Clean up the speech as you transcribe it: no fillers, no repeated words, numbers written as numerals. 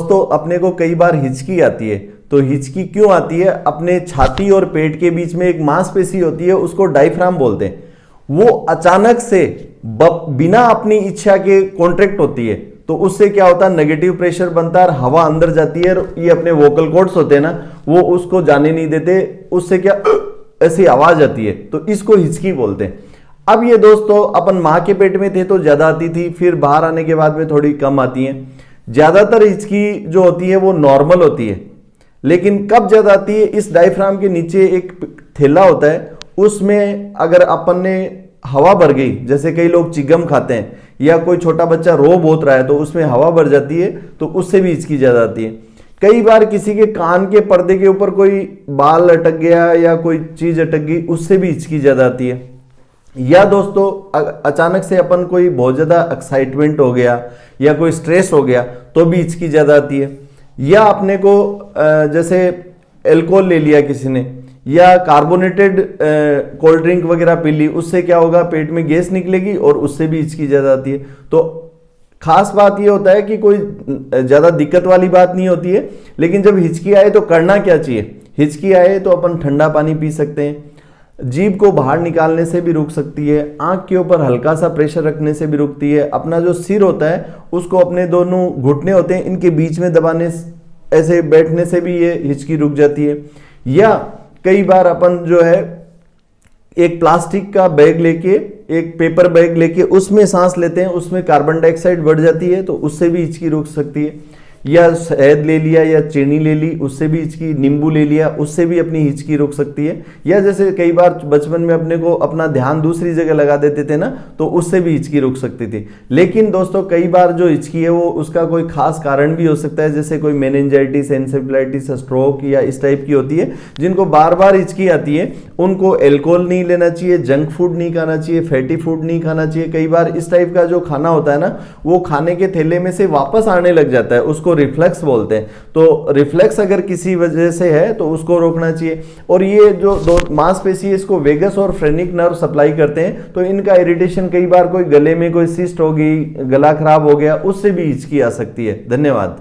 दोस्तों अपने को कई बार हिचकी आती है। तो हिचकी क्यों आती है? अपने छाती और पेट के बीच में एक मांसपेशी होती है, उसको डायफ्राम बोलते हैं। वो अचानक से बिना अपनी इच्छा के कॉन्ट्रैक्ट होती है, तो उससे क्या होता है, नेगेटिव प्रेशर बनता है और हवा अंदर जाती है। ये अपने वोकल कॉर्ड्स होते हैं ना, वो उसको जाने नहीं देते, उससे क्या ऐसी आवाज आती है, तो इसको हिचकी बोलते हैं। अब ये दोस्तों अपन माँ के पेट में थे तो ज्यादा आती थी, फिर बाहर आने के बाद में थोड़ी कम आती है। ज्यादातर हिचकी जो होती है वो नॉर्मल होती है, लेकिन कब ज्यादा आती है, इस डायफ्राम के नीचे एक थैला होता है, उसमें अगर अपन ने हवा भर गई, जैसे कई लोग चिगम खाते हैं या कोई छोटा बच्चा रो बहुत रहा है तो उसमें हवा भर जाती है, तो उससे भी हिचकी ज्यादा आती है। कई बार किसी के कान के पर्दे के ऊपर कोई बाल अटक गया या कोई चीज अटक गई, उससे भी हिचकी ज्यादा आती है। या दोस्तों अचानक से अपन कोई बहुत ज्यादा एक्साइटमेंट हो गया या कोई स्ट्रेस हो गया तो भी हिचकी ज्यादा आती है। या अपने को जैसे अल्कोहल ले लिया किसी ने या कार्बोनेटेड कोल्ड ड्रिंक वगैरह पी ली, उससे क्या होगा, पेट में गैस निकलेगी और उससे भी हिचकी ज्यादा आती है। तो खास बात यह होता है कि कोई ज्यादा दिक्कत वाली बात नहीं होती है, लेकिन जब हिचकी आए तो करना क्या चाहिए। हिचकी आए तो अपन ठंडा पानी पी सकते हैं, जीभ को बाहर निकालने से भी रुक सकती है, आंख के ऊपर हल्का सा प्रेशर रखने से भी रुकती है, अपना जो सिर होता है उसको अपने दोनों घुटने होते हैं इनके बीच में दबाने, ऐसे बैठने से भी ये हिचकी रुक जाती है। या कई बार अपन जो है एक प्लास्टिक का बैग लेके, एक पेपर बैग लेके उसमें सांस लेते हैं, उसमें कार्बन डाइऑक्साइड बढ़ जाती है, तो उससे भी हिचकी रुक सकती है। या शहद ले लिया या चीनी ले ली, उससे भी हिचकी, नींबू ले लिया, उससे भी अपनी हिचकी रुक सकती है। या जैसे कई बार बचपन में अपने को अपना ध्यान दूसरी जगह लगा देते थे ना, तो उससे भी हिचकी रुक सकती थी। लेकिन दोस्तों कई बार जो हिचकी है वो उसका कोई खास कारण भी हो सकता है, जैसे कोई मेनिंजाइटिस, एन्सेफेलाइटिस, स्ट्रोक या इस टाइप की होती है, जिनको बार बार हिचकी आती है। उनको एल्कोहल नहीं लेना चाहिए, जंक फूड नहीं खाना चाहिए, फैटी फूड नहीं खाना चाहिए। कई बार इस टाइप का जो खाना होता है ना, वो खाने के थैले में से वापस आने लग जाता है, उसको रिफ्लेक्स बोलते हैं। तो रिफ्लेक्स अगर किसी वजह से है तो उसको रोकना चाहिए। और ये जो दो मांसपेशी है, इसको वेगस और फ्रेनिक नर्व सप्लाई करते हैं, तो इनका इरिटेशन, कई बार कोई गले में कोई सिस्ट हो गई, गला खराब हो गया, उससे भी हिचकी आ सकती है। धन्यवाद।